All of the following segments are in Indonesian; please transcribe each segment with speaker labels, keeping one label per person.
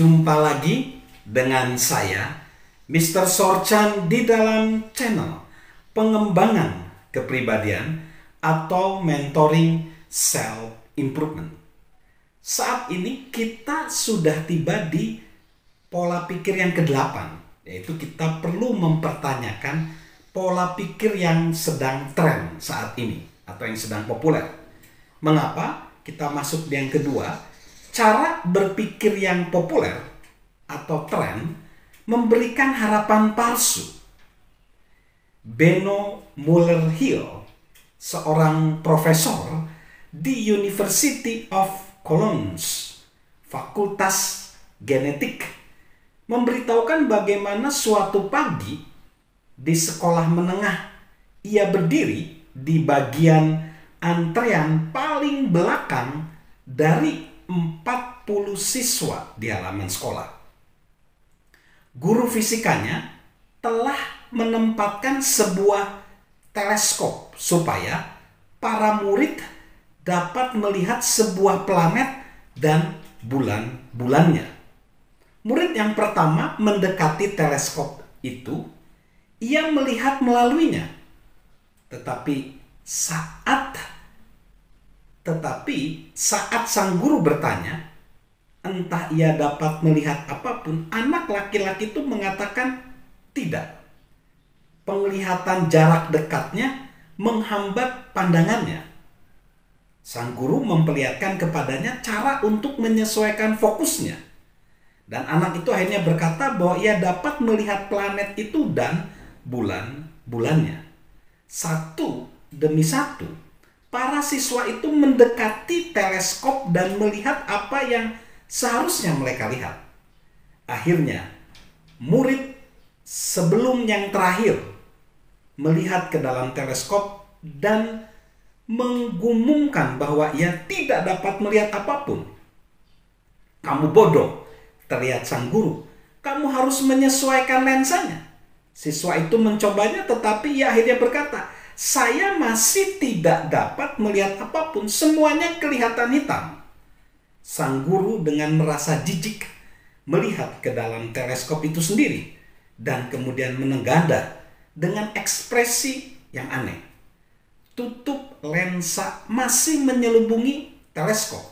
Speaker 1: Jumpa lagi dengan saya, Mr. Sorchan, di dalam channel pengembangan kepribadian atau mentoring self improvement. Saat ini kita sudah tiba di pola pikir yang ke-8, yaitu kita perlu mempertanyakan pola pikir yang sedang tren saat ini atau yang sedang populer. Mengapa? Kita masuk di yang kedua. Cara berpikir yang populer atau tren memberikan harapan palsu. Benno Muller-Hill, seorang profesor di University of Cologne, Fakultas Genetik, memberitahukan bagaimana suatu pagi di sekolah menengah ia berdiri di bagian antrean paling belakang dari 40 siswa di halaman sekolah. Guru fisikanya telah menempatkan sebuah teleskop supaya para murid dapat melihat sebuah planet dan bulan-bulannya. Murid yang pertama mendekati teleskop itu, ia melihat melaluinya. Tetapi saat sang guru bertanya, entah ia dapat melihat apapun, anak laki-laki itu mengatakan tidak. Penglihatan jarak dekatnya menghambat pandangannya. Sang guru memperlihatkan kepadanya cara untuk menyesuaikan fokusnya. Dan anak itu akhirnya berkata bahwa ia dapat melihat planet itu dan bulan-bulannya. Satu demi satu, para siswa itu mendekati teleskop dan melihat apa yang seharusnya mereka lihat. Akhirnya, murid sebelum yang terakhir melihat ke dalam teleskop dan menggumungkan bahwa ia tidak dapat melihat apapun. "Kamu bodoh," teriak sang guru. "Kamu harus menyesuaikan lensanya." Siswa itu mencobanya, tetapi ia akhirnya berkata, "Saya masih tidak dapat melihat apapun, semuanya kelihatan hitam." Sang guru dengan merasa jijik melihat ke dalam teleskop itu sendiri dan kemudian menengadah dengan ekspresi yang aneh. Tutup lensa masih menyelubungi teleskop.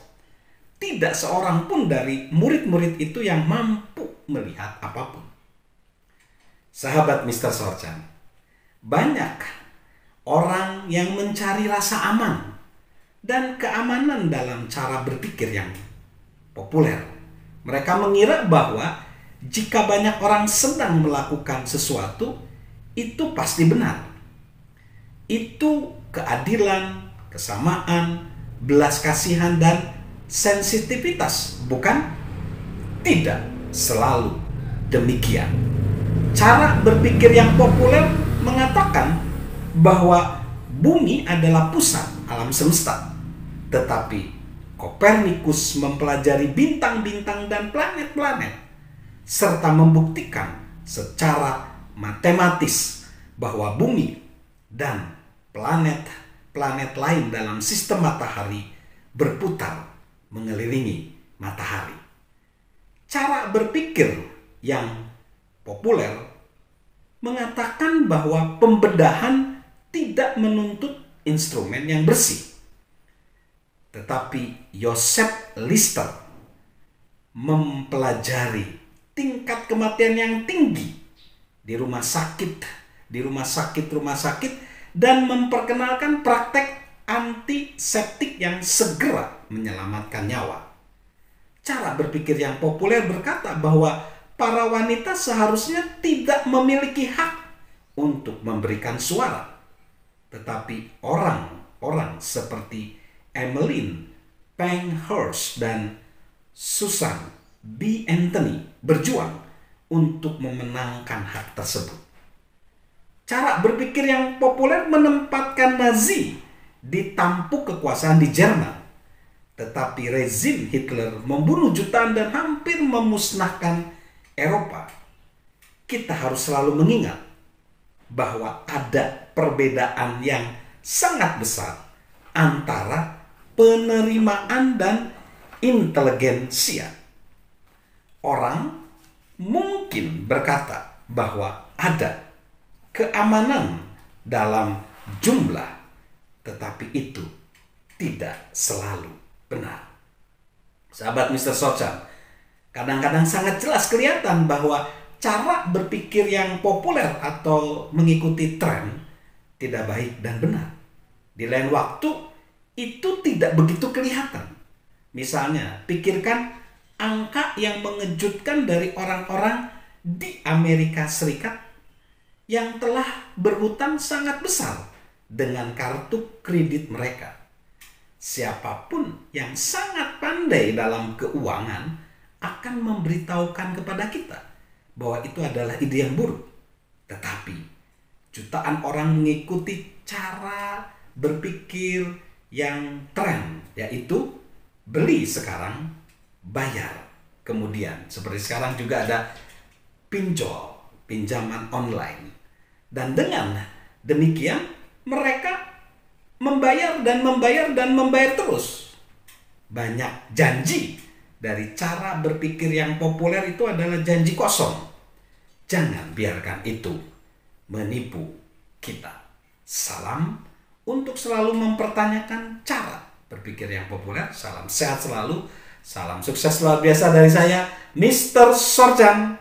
Speaker 1: Tidak seorang pun dari murid-murid itu yang mampu melihat apapun. Sahabat Mr. Sorchan, banyak orang yang mencari rasa aman dan keamanan dalam cara berpikir yang populer. Mereka mengira bahwa jika banyak orang sedang melakukan sesuatu, itu pasti benar. Itu keadilan, kesamaan, belas kasihan, dan sensitivitas, bukan? Tidak selalu demikian. Cara berpikir yang populer mengatakan bahwa bumi adalah pusat alam semesta. Tetapi Kopernikus mempelajari bintang-bintang dan planet-planet serta membuktikan secara matematis bahwa bumi dan planet-planet lain dalam sistem matahari berputar mengelilingi matahari. Cara berpikir yang populer mengatakan bahwa pembedahan tidak menuntut instrumen yang bersih. Tetapi Joseph Lister mempelajari tingkat kematian yang tinggi di rumah sakit dan memperkenalkan praktek antiseptik yang segera menyelamatkan nyawa. Cara berpikir yang populer berkata bahwa para wanita seharusnya tidak memiliki hak untuk memberikan suara. Tetapi orang-orang seperti Emmeline Pankhurst dan Susan B. Anthony berjuang untuk memenangkan hak tersebut. Cara berpikir yang populer menempatkan Nazi di tampuk kekuasaan di Jerman. Tetapi rezim Hitler membunuh jutaan dan hampir memusnahkan Eropa. Kita harus selalu mengingat bahwa ada perbedaan yang sangat besar antara penerimaan dan inteligensia. Orang mungkin berkata bahwa ada keamanan dalam jumlah, tetapi itu tidak selalu benar. Sahabat Mr. Sorchan, kadang-kadang sangat jelas kelihatan bahwa cara berpikir yang populer atau mengikuti tren tidak baik dan benar. Di lain waktu, itu tidak begitu kelihatan. Misalnya, pikirkan angka yang mengejutkan dari orang-orang di Amerika Serikat yang telah berhutang sangat besar dengan kartu kredit mereka. Siapapun yang sangat pandai dalam keuangan akan memberitahukan kepada kita bahwa itu adalah ide yang buruk. Tetapi jutaan orang mengikuti cara berpikir yang tren, yaitu beli sekarang, bayar kemudian. Seperti sekarang juga ada pinjol, pinjaman online. Dan dengan demikian mereka membayar dan membayar dan membayar terus. Banyak janji dari cara berpikir yang populer itu adalah janji kosong. Jangan biarkan itu menipu kita. Salam untuk selalu mempertanyakan cara berpikir yang populer. Salam sehat selalu. Salam sukses luar biasa dari saya, Mr. Sorchan.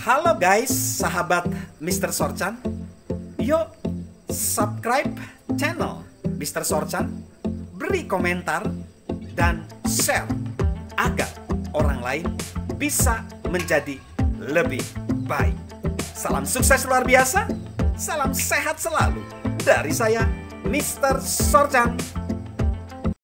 Speaker 1: Halo guys, sahabat Mr. Sorchan. Yuk subscribe channel Mr. Sorchan, beri komentar, dan share agar orang lain bisa menjadi lebih baik. Salam sukses luar biasa, salam sehat selalu dari saya, Mr. Sorchan.